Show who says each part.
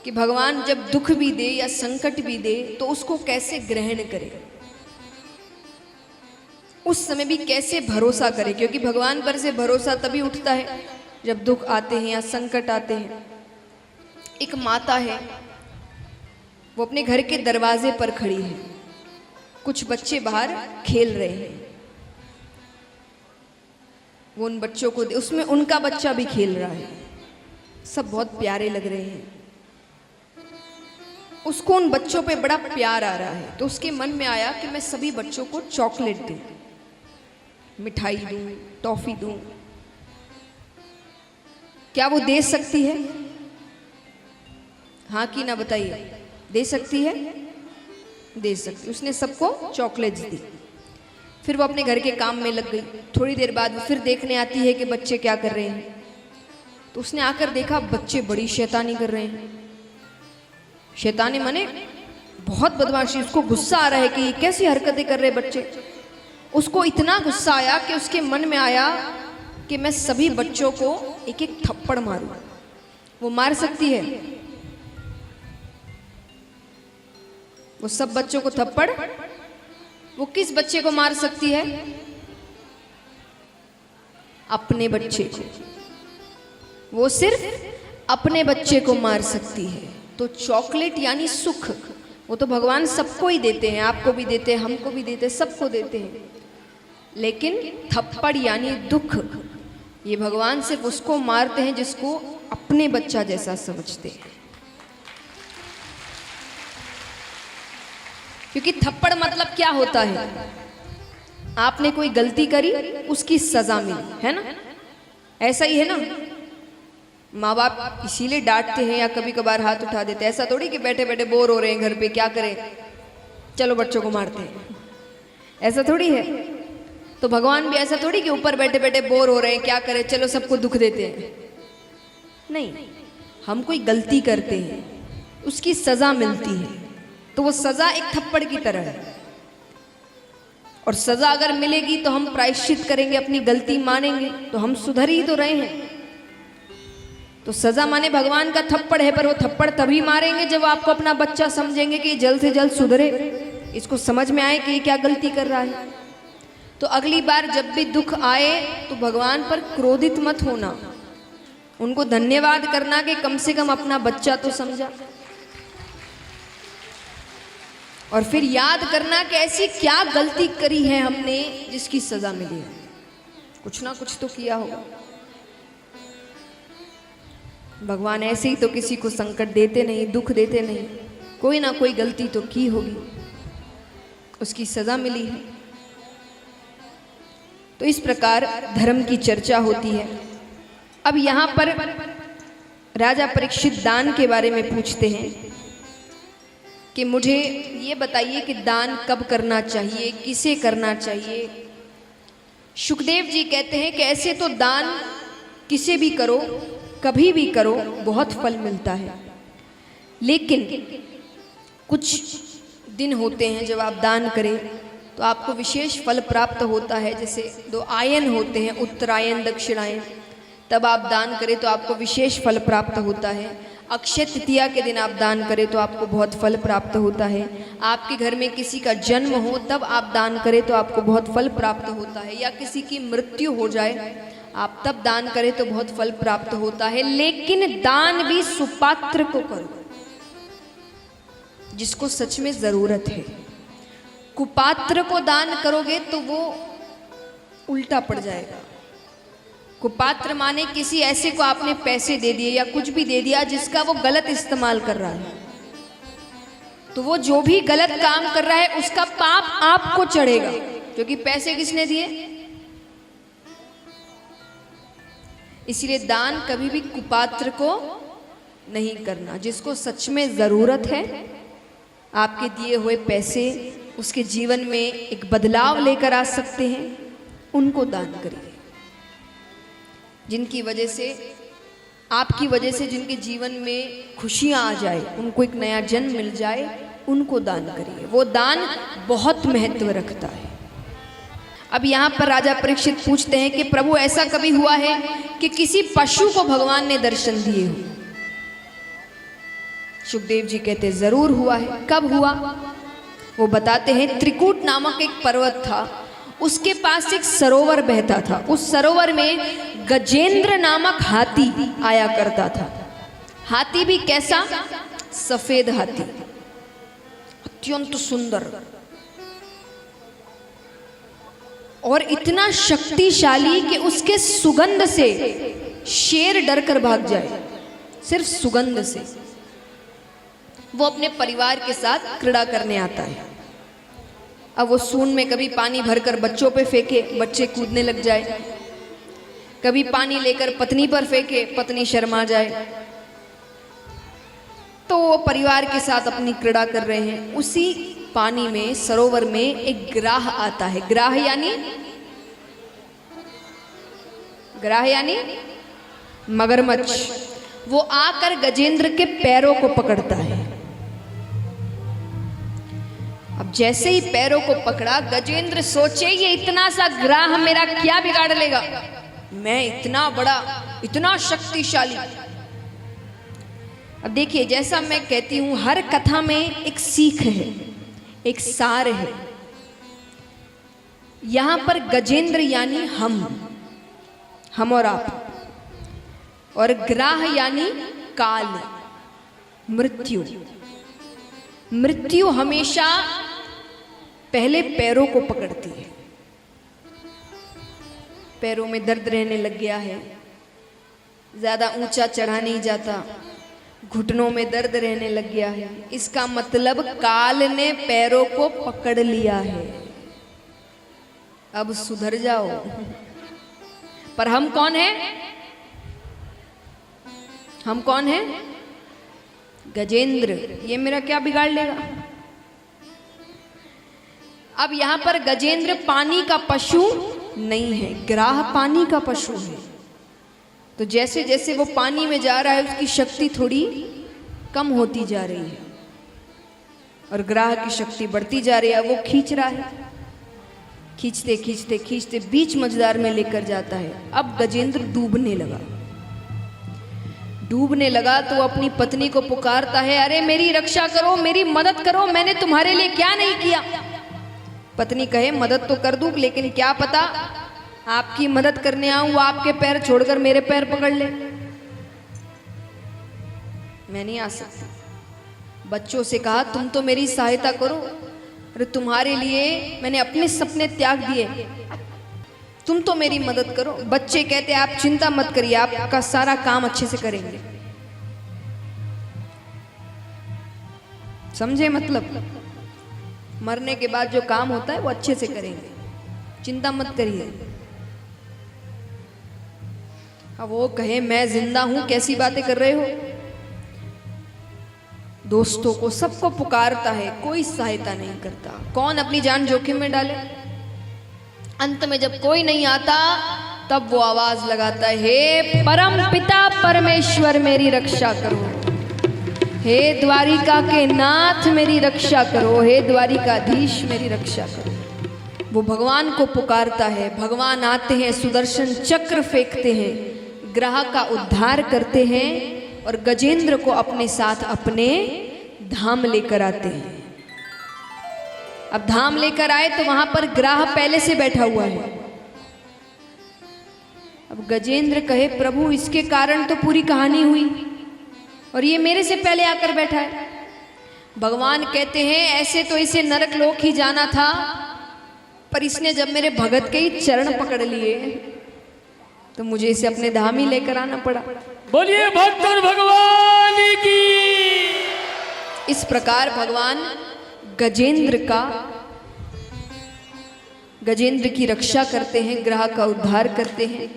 Speaker 1: कि भगवान जब दुख भी दे या संकट भी दे तो उसको कैसे ग्रहण करे, उस समय भी कैसे भरोसा करे, क्योंकि भगवान पर से भरोसा तभी उठता है जब दुख आते हैं या संकट आते हैं। एक माता है, वो अपने घर के दरवाजे पर खड़ी है, कुछ बच्चे बाहर खेल रहे हैं, वो उन बच्चों को, उसमें उनका बच्चा भी खेल रहा है, सब बहुत प्यारे लग रहे हैं। उसको उन बच्चों पे बड़ा प्यार आ रहा है, तो उसके मन में आया कि मैं सभी बच्चों को चॉकलेट दूं, मिठाई दूं, टॉफी दूं। क्या वो दे सकती है? हाँ कि ना बताइए, दे सकती है? दे सकती। उसने सबको चॉकलेट्स दी। फिर वो अपने घर के काम में लग गई। थोड़ी देर बाद वो फिर देखने आती है कि बच्चे क्या कर रहे हैं, तो उसने आकर देखा बच्चे बड़ी शैतानी कर रहे हैं। शैतानी माने बहुत बदमाशी। उसको गुस्सा आ रहा है कि ये कैसी हरकतें कर रहे बच्चे। उसको इतना गुस्सा आया कि उसके मन में आया कि मैं सभी बच्चों को एक एक थप्पड़ मारूं। वो मार सकती है? वो सब बच्चों को थप्पड़, वो किस बच्चे को मार सकती है? अपने बच्चे को। वो सिर्फ अपने बच्चे को मार सकती है। तो चॉकलेट यानी सुख, वो तो भगवान सबको ही देते हैं, आपको भी देते हैं, हमको भी देते हैं, सबको देते हैं। लेकिन थप्पड़ यानी दुख, ये भगवान सिर्फ उसको मारते हैं जिसको अपने बच्चा जैसा समझते हैं। क्योंकि थप्पड़ मतलब क्या होता है? आपने कोई गलती करी, उसकी सजा मिली, है ना? ऐसा ही है ना? माँ बाप इसीलिए डांटते हैं या कभी कभार हाथ उठा देते हैं। ऐसा थोड़ी कि बैठे बैठे बोर हो रहे हैं घर पे, क्या करें, चलो बच्चों को मारते हैं, ऐसा थोड़ी है। तो भगवान भी ऐसा थोड़ी कि ऊपर बैठे बैठे बोर हो रहे हैं, क्या करें, चलो सबको दुख देते हैं। नहीं, हम कोई गलती करते हैं, उसकी सजा मिलती है, तो वो सजा एक थप्पड़ की तरह है। और सजा अगर मिलेगी तो हम प्रायश्चित करेंगे, अपनी गलती मानेंगे, तो हम सुधर ही तो रहे हैं। तो सजा माने भगवान का थप्पड़ है, पर वो थप्पड़ तभी मारेंगे जब आपको अपना बच्चा समझेंगे कि जल्द से जल्द सुधरे, इसको समझ में आए कि ये क्या गलती कर रहा है। तो अगली बार जब भी दुख आए तो भगवान पर क्रोधित मत होना, उनको धन्यवाद करना कि कम से कम अपना बच्चा तो समझा। और फिर याद करना कि ऐसी क्या गलती करी है हमने जिसकी सजा मिली है। कुछ ना कुछ तो किया होगा। भगवान ऐसे ही तो किसी को संकट देते नहीं, दुख देते नहीं, कोई ना कोई गलती तो की होगी, उसकी सजा मिली है। तो इस प्रकार धर्म की चर्चा होती है। अब यहाँ पर राजा परीक्षित दान के बारे में पूछते हैं कि मुझे ये बताइए कि दान कब करना चाहिए, किसे करना चाहिए। शुकदेव जी कहते हैं कि ऐसे तो दान किसे भी करो, कभी भी करो, बहुत फल मिलता है। लेकिन कुछ दिन होते हैं जब आप दान करें तो आपको विशेष फल प्राप्त होता है। जैसे 2 आयन होते हैं, उत्तरायण दक्षिणायन, तब आप दान करें तो आपको विशेष फल प्राप्त होता है। अक्षय तृतीया के दिन आप दान करें तो आपको बहुत फल प्राप्त होता है। आपके घर में किसी का जन्म हो तब आप दान करें तो आपको बहुत फल प्राप्त होता है। या किसी की मृत्यु हो जाए आप तब दान करें तो बहुत फल प्राप्त होता है। लेकिन दान भी सुपात्र को करो, जिसको सच में जरूरत है। कुपात्र को दान करोगे तो वो उल्टा पड़ जाएगा। कुपात्र माने किसी ऐसे को आपने पैसे दे दिए या कुछ भी दे दिया जिसका वो गलत इस्तेमाल कर रहा है, तो वो जो भी गलत काम कर रहा है उसका पाप आपको चढ़ेगा, क्योंकि पैसे किसने दिए। इसलिए दान कभी भी कुपात्र को नहीं करना। जिसको सच में जरूरत है, आपके दिए हुए पैसे उसके जीवन में एक बदलाव लेकर आ सकते हैं, उनको दान करिए। जिनकी वजह से, आपकी वजह से जिनके जीवन में खुशियां आ जाए, उनको एक नया जन्म मिल जाए, उनको दान करिए। वो दान बहुत महत्व रखता है। अब यहाँ पर राजा परीक्षित पूछते हैं कि प्रभु ऐसा कभी हुआ है कि किसी पशु को भगवान ने दर्शन दिए हो? सुखदेव जी कहते जरूर हुआ है। कब हुआ? वो बताते हैं त्रिकूट नामक एक पर्वत था, उसके पास एक सरोवर बहता था। उस सरोवर में गजेंद्र नामक हाथी आया करता था। हाथी भी कैसा? सफेद हाथी, अत्यंत सुंदर और इतना शक्तिशाली कि उसके सुगंध से शेर डर कर भाग जाए। सिर्फ सुगंध से। वो अपने परिवार के साथ क्रीड़ा करने आता है। अब वो सूंड में कभी पानी भरकर बच्चों पे फेंके, बच्चे कूदने लग जाए, कभी पानी लेकर पत्नी पर फेंके, पत्नी शर्मा जाए। तो वो परिवार के साथ अपनी क्रीड़ा कर रहे हैं। उसी पानी में, सरोवर में एक ग्राह आता है। ग्राह यानी मगरमच्छ। वो आकर गजेंद्र के पैरों को पकड़ता है। अब जैसे ही पैरों को पकड़ा, गजेंद्र सोचे ये इतना सा ग्राह मेरा क्या बिगाड़ लेगा, मैं इतना बड़ा, इतना शक्तिशाली। अब देखिए, जैसा मैं कहती हूं, हर कथा में एक सीख है, एक सार है। यहां पर गजेंद्र यानी हम और आप, और ग्राह यानी काल, मृत्यु। मृत्यु हमेशा पहले पैरों को पकड़ती है। पैरों में दर्द रहने लग गया है, ज्यादा ऊंचा चढ़ा नहीं जाता, घुटनों में दर्द रहने लग गया है, इसका मतलब काल ने पैरों को पकड़ लिया है, अब सुधर जाओ। पर हम कौन हैं? हम कौन हैं? गजेंद्र। ये मेरा क्या बिगाड़ लेगा? अब यहां पर गजेंद्र पानी का पशु नहीं है, ग्राह पानी का पशु है। तो जैसे जैसे वो पानी में जा रहा है, उसकी शक्ति थोड़ी कम होती जा रही है और ग्राह की शक्ति बढ़ती जा रही है। वो खींच रहा है, खींचते खींचते खींचते बीच मझधार में लेकर जाता है। अब गजेंद्र डूबने लगा तो अपनी पत्नी को पुकारता है, अरे मेरी रक्षा करो, मेरी मदद करो, मैंने तुम्हारे लिए क्या नहीं किया। पत्नी कहे, मदद तो कर दूं, लेकिन क्या पता आपकी मदद करने आऊं वो आपके पैर छोड़कर मेरे पैर पकड़ ले। मैं नहीं आ सकती। बच्चों से कहा, तुम तो मेरी सहायता करो, अरे तुम्हारे लिए मैंने अपने सपने त्याग दिए, तुम तो मेरी मदद करो। बच्चे कहते, आप चिंता मत करिए, आपका सारा काम अच्छे से करेंगे। समझे? मतलब मरने के बाद जो काम होता है वो अच्छे से करेंगे, चिंता मत करिए। अब वो कहे, मैं जिंदा हूं, कैसी बातें कर रहे हो। दोस्तों को, सबको पुकारता है, कोई सहायता नहीं करता। कौन अपनी जान जोखिम में डाले? अंत में जब कोई नहीं आता, तब वो आवाज लगाता है, हे परम पिता परमेश्वर मेरी रक्षा करो, हे द्वारिका के नाथ मेरी रक्षा करो, हे द्वारिकाधीश मेरी रक्षा करो। वो भगवान को पुकारता है। भगवान आते हैं, सुदर्शन चक्र फेंकते हैं, ग्रह का उद्धार करते हैं और गजेंद्र को अपने साथ अपने धाम लेकर आते हैं। अब धाम लेकर आए तो वहां पर ग्राह पहले से बैठा हुआ है। अब गजेंद्र कहे, प्रभु इसके कारण तो पूरी कहानी हुई और ये मेरे से पहले आकर बैठा है। भगवान कहते हैं, ऐसे तो इसे नरक लोक ही जाना था, पर इसने जब मेरे भगत के ही चरण पकड़ लिए तो मुझे इसे अपने धाम ही लेकर आना पड़ा।
Speaker 2: बोलिए भक्त और भगवान की।
Speaker 1: इस प्रकार भगवान गजेंद्र की रक्षा करते हैं, ग्रह का उद्धार करते हैं।